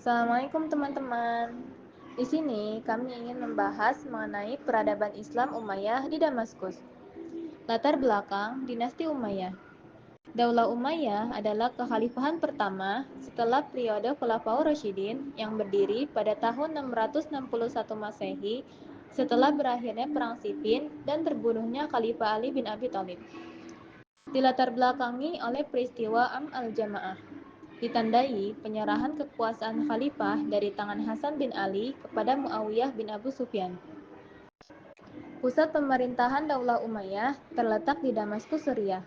Assalamualaikum teman-teman. Di sini kami ingin membahas mengenai peradaban Islam Umayyah di Damaskus. Latar belakang Dinasti Umayyah. Daulah Umayyah adalah kekhalifahan pertama setelah periode Khulafaur Rasyidin yang berdiri pada tahun 661 Masehi setelah berakhirnya Perang Siffin dan terbunuhnya Khalifah Ali bin Abi Thalib. Dilatar belakangi oleh peristiwa Am al-Jamaah, ditandai penyerahan kekuasaan khalifah dari tangan Hasan bin Ali kepada Muawiyah bin Abu Sufyan. Pusat pemerintahan Daulah Umayyah terletak di Damaskus, Suriah.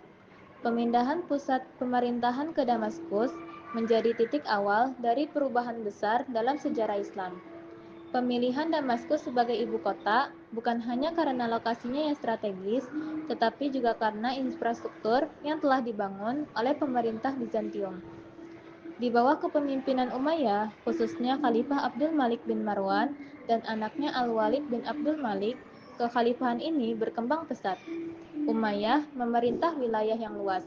Pemindahan pusat pemerintahan ke Damaskus menjadi titik awal dari perubahan besar dalam sejarah Islam. Pemilihan Damaskus sebagai ibu kota bukan hanya karena lokasinya yang strategis, tetapi juga karena infrastruktur yang telah dibangun oleh pemerintah Bizantium. Di bawah kepemimpinan Umayyah, khususnya Khalifah Abdul Malik bin Marwan dan anaknya Al-Walid bin Abdul Malik, kekhalifahan ini berkembang pesat. Umayyah memerintah wilayah yang luas,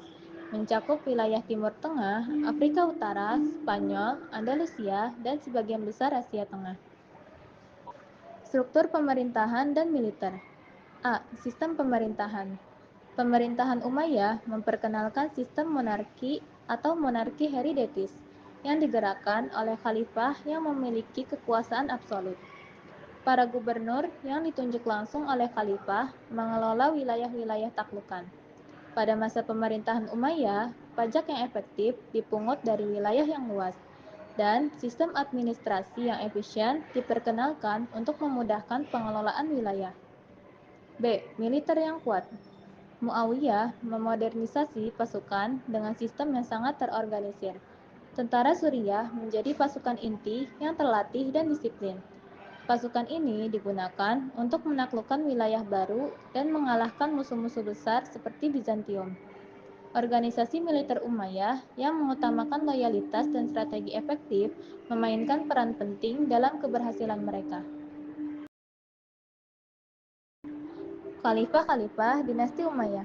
mencakup wilayah Timur Tengah, Afrika Utara, Spanyol, Andalusia, dan sebagian besar Asia Tengah. Struktur pemerintahan dan militer. A. Sistem pemerintahan. Pemerintahan Umayyah memperkenalkan sistem monarki atau monarki hereditaris yang digerakkan oleh khalifah yang memiliki kekuasaan absolut. Para gubernur yang ditunjuk langsung oleh khalifah mengelola wilayah-wilayah taklukan. Pada masa pemerintahan Umayyah, pajak yang efektif dipungut dari wilayah yang luas, dan sistem administrasi yang efisien diperkenalkan untuk memudahkan pengelolaan wilayah. B. Militer yang kuat. Muawiyah memodernisasi pasukan dengan sistem yang sangat terorganisir. Tentara Suriah menjadi pasukan inti yang terlatih dan disiplin. Pasukan ini digunakan untuk menaklukkan wilayah baru dan mengalahkan musuh-musuh besar seperti Bizantium. Organisasi militer Umayyah yang mengutamakan loyalitas dan strategi efektif memainkan peran penting dalam keberhasilan mereka. Khalifah-khalifah dinasti Umayyah.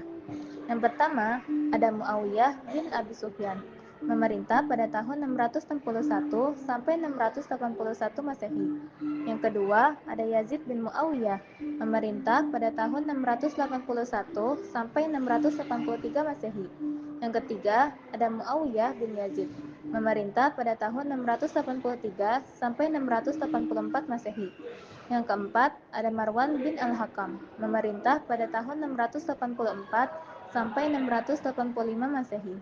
Yang pertama, ada Muawiyah bin Abi Sufyan, memerintah pada tahun 661 sampai 681 Masehi. Yang kedua, ada Yazid bin Muawiyah, memerintah pada tahun 681 sampai 683 Masehi. Yang ketiga, ada Muawiyah bin Yazid, memerintah pada tahun 683 sampai 684 Masehi. Yang keempat, ada Marwan bin Al-Hakam, memerintah pada tahun 684 sampai 685 Masehi.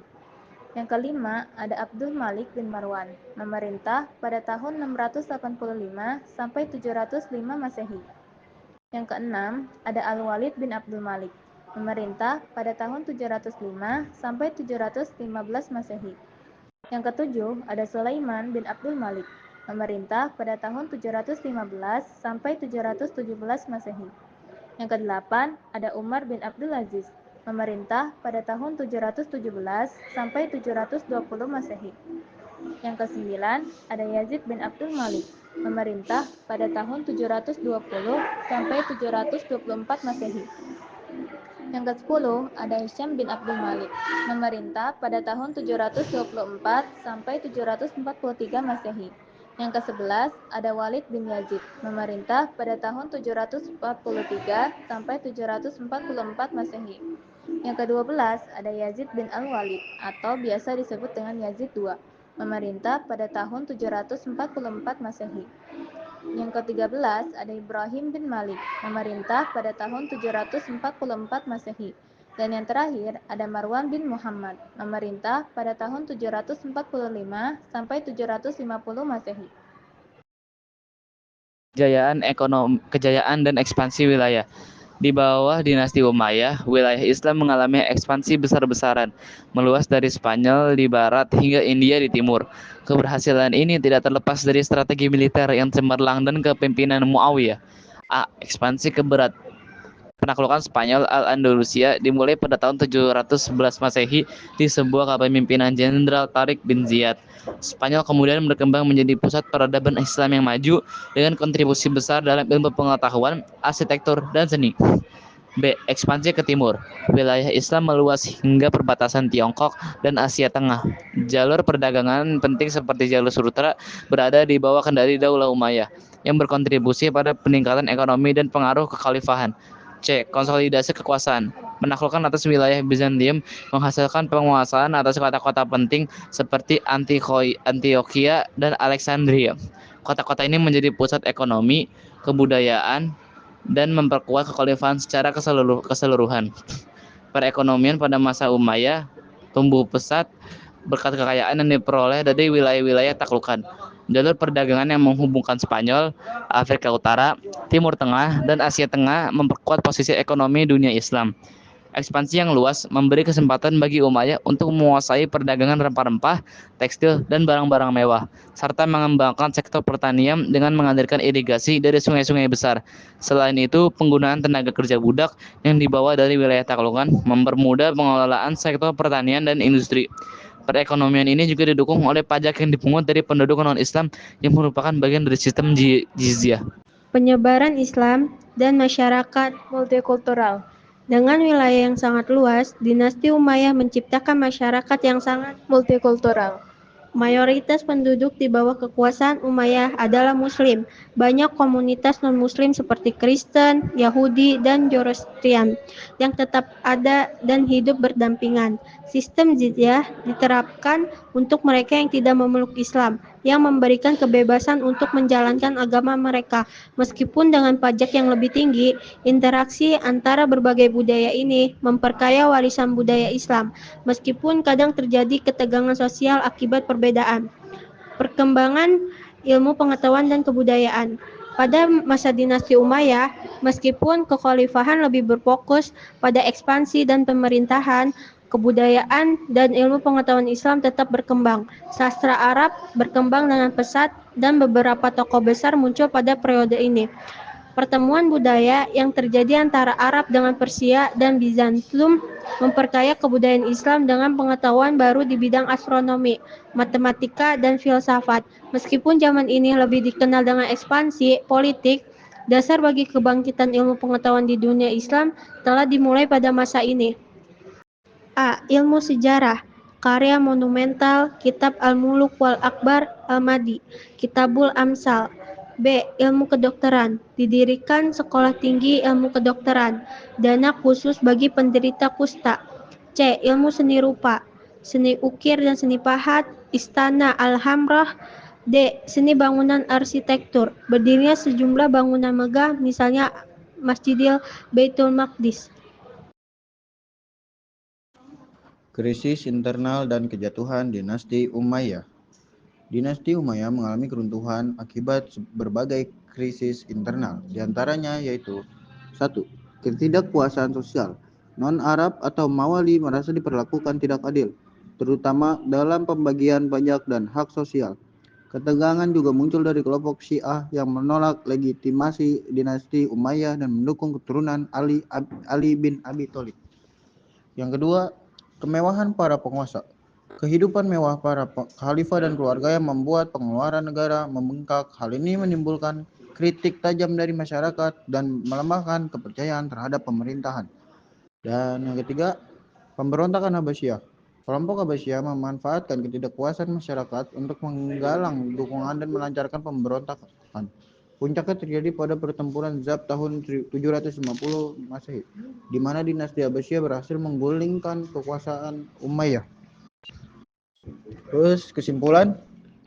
Yang kelima, ada Abdul Malik bin Marwan, memerintah pada tahun 685 sampai 705 Masehi. Yang keenam, ada Al-Walid bin Abdul Malik, memerintah pada tahun 705 sampai 715 Masehi. Yang ketujuh, ada Sulaiman bin Abdul Malik, memerintah pada tahun 715 sampai 717 Masehi. Yang kedelapan, ada Umar bin Abdul Aziz, memerintah pada tahun 717 sampai 720 Masehi. Yang kesembilan, ada Yazid bin Abdul Malik, memerintah pada tahun 720 sampai 724 Masehi. Yang ke-10 ada Hisham bin Abdul Malik, memerintah pada tahun 724 sampai 743 Masehi. Yang ke-11 ada Walid bin Yazid, memerintah pada tahun 743 sampai 744 Masehi. Yang ke-12 ada Yazid bin Al-Walid atau biasa disebut dengan Yazid II, memerintah pada tahun 744 Masehi. Yang ke-13 ada Ibrahim bin Malik, memerintah pada tahun 744 Masehi. Dan yang terakhir ada Marwan bin Muhammad, memerintah pada tahun 745 sampai 750 Masehi. Kejayaan dan ekspansi wilayah. Di bawah dinasti Umayyah, wilayah Islam mengalami ekspansi besar-besaran, meluas dari Spanyol di barat hingga India di timur. Keberhasilan ini tidak terlepas dari strategi militer yang cemerlang dan kepemimpinan Muawiyah. A. Ekspansi ke barat. Penaklukan Spanyol Al-Andalusia dimulai pada tahun 711 Masehi di sebuah kepemimpinan Jenderal Tariq bin Ziyad. Spanyol kemudian berkembang menjadi pusat peradaban Islam yang maju dengan kontribusi besar dalam ilmu pengetahuan, arsitektur, dan seni. B. Ekspansi ke timur. Wilayah Islam meluas hingga perbatasan Tiongkok dan Asia Tengah. Jalur perdagangan penting seperti jalur Sutra berada di bawah kendali Daulah Umayyah yang berkontribusi pada peningkatan ekonomi dan pengaruh kekhalifahan. C. Konsolidasi kekuasaan. Menaklukkan atas wilayah Bizantium menghasilkan penguasaan atas kota-kota penting seperti Antioquia dan Alexandria. Kota-kota ini menjadi pusat ekonomi, kebudayaan, dan memperkuat kekhalifahan secara keseluruhan. Perekonomian pada masa Umayyah tumbuh pesat berkat kekayaan yang diperoleh dari wilayah-wilayah taklukan. Jalur perdagangan yang menghubungkan Spanyol, Afrika Utara, Timur Tengah, dan Asia Tengah memperkuat posisi ekonomi dunia Islam. Ekspansi yang luas memberi kesempatan bagi Umayyah untuk menguasai perdagangan rempah-rempah, tekstil, dan barang-barang mewah, serta mengembangkan sektor pertanian dengan mengandalkan irigasi dari sungai-sungai besar. Selain itu, penggunaan tenaga kerja budak yang dibawa dari wilayah taklukan mempermudah pengelolaan sektor pertanian dan industri. Perekonomian ini juga didukung oleh pajak yang dipungut dari penduduk non-Islam yang merupakan bagian dari sistem jizyah. Penyebaran Islam dan masyarakat Multikultural. dengan wilayah yang sangat luas, dinasti Umayyah menciptakan masyarakat yang sangat Multikultural. mayoritas penduduk di bawah kekuasaan Umayyah adalah Muslim. Banyak komunitas non-Muslim seperti Kristen, Yahudi, dan Zoroastrian yang tetap ada dan hidup berdampingan. Sistem jizyah diterapkan untuk mereka yang tidak memeluk Islam, yang memberikan kebebasan untuk menjalankan agama mereka. Meskipun dengan pajak yang lebih tinggi, interaksi antara berbagai budaya ini memperkaya warisan budaya Islam. Meskipun kadang terjadi ketegangan sosial akibat perbedaan. Perkembangan ilmu pengetahuan dan kebudayaan. Pada masa dinasti Umayyah, meskipun kekhalifahan lebih berfokus pada ekspansi dan pemerintahan, kebudayaan dan ilmu pengetahuan Islam tetap berkembang. Sastra Arab berkembang dengan pesat dan beberapa tokoh besar muncul pada periode ini. Pertemuan budaya yang terjadi antara Arab dengan Persia dan Bizantium memperkaya kebudayaan Islam dengan pengetahuan baru di bidang astronomi, matematika, dan filsafat. Meskipun zaman ini lebih dikenal dengan ekspansi politik, dasar bagi kebangkitan ilmu pengetahuan di dunia Islam telah dimulai pada masa ini. A. Ilmu sejarah. Karya monumental Kitab Al-Muluk wal Akbar Al-Madi, Kitabul Amsal. B. Ilmu kedokteran. Didirikan Sekolah Tinggi Ilmu Kedokteran, dana khusus bagi penderita kusta. C. Ilmu seni rupa. Seni ukir dan seni pahat, Istana Al-Hamrah. D. Seni bangunan arsitektur. Berdirinya sejumlah bangunan megah, misalnya Masjidil Baitul Maqdis. Krisis internal dan kejatuhan dinasti Umayyah. Dinasti Umayyah mengalami keruntuhan akibat berbagai krisis internal, diantaranya yaitu 1. Ketidakpuasan sosial. Non-Arab atau Mawali merasa diperlakukan tidak adil, terutama dalam pembagian pajak dan hak sosial. Ketegangan juga muncul dari kelompok Syiah yang menolak legitimasi dinasti Umayyah dan mendukung keturunan Ali bin Abi Thalib. Yang kedua, kemewahan para penguasa. Kehidupan mewah para khalifah dan keluarga yang membuat pengeluaran negara membengkak. Hal ini menimbulkan kritik tajam dari masyarakat dan melemahkan kepercayaan terhadap pemerintahan. Dan yang ketiga, pemberontakan Habasyah. Kelompok Habasyah memanfaatkan ketidakpuasan masyarakat untuk menggalang dukungan dan melancarkan pemberontakan. Puncaknya terjadi pada pertempuran Zab tahun 750 Masehi, di mana dinasti Habasyah berhasil menggulingkan kekuasaan Umayyah. Terus kesimpulan,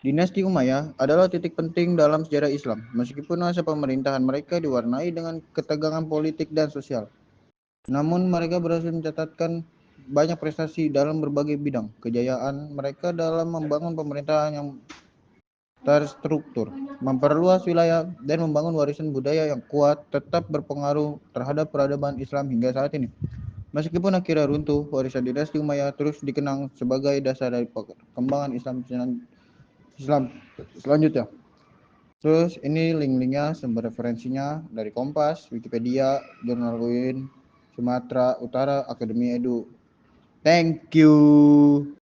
dinasti Umayyah adalah titik penting dalam sejarah Islam, meskipun masa pemerintahan mereka diwarnai dengan ketegangan politik dan sosial. Namun mereka berhasil mencatatkan banyak prestasi dalam berbagai bidang. Kejayaan mereka dalam membangun pemerintahan yang terstruktur, memperluas wilayah, dan membangun warisan budaya yang kuat tetap berpengaruh terhadap peradaban Islam hingga saat ini. Meskipun akhirnya runtuh, warisan dinasti Umayyah terus dikenang sebagai dasar dari perkembangan Islam selanjutnya. Terus ini link-linknya, sumber referensinya dari Kompas, Wikipedia, Jurnal UIN, Sumatera Utara, Akademi Edu. Thank you.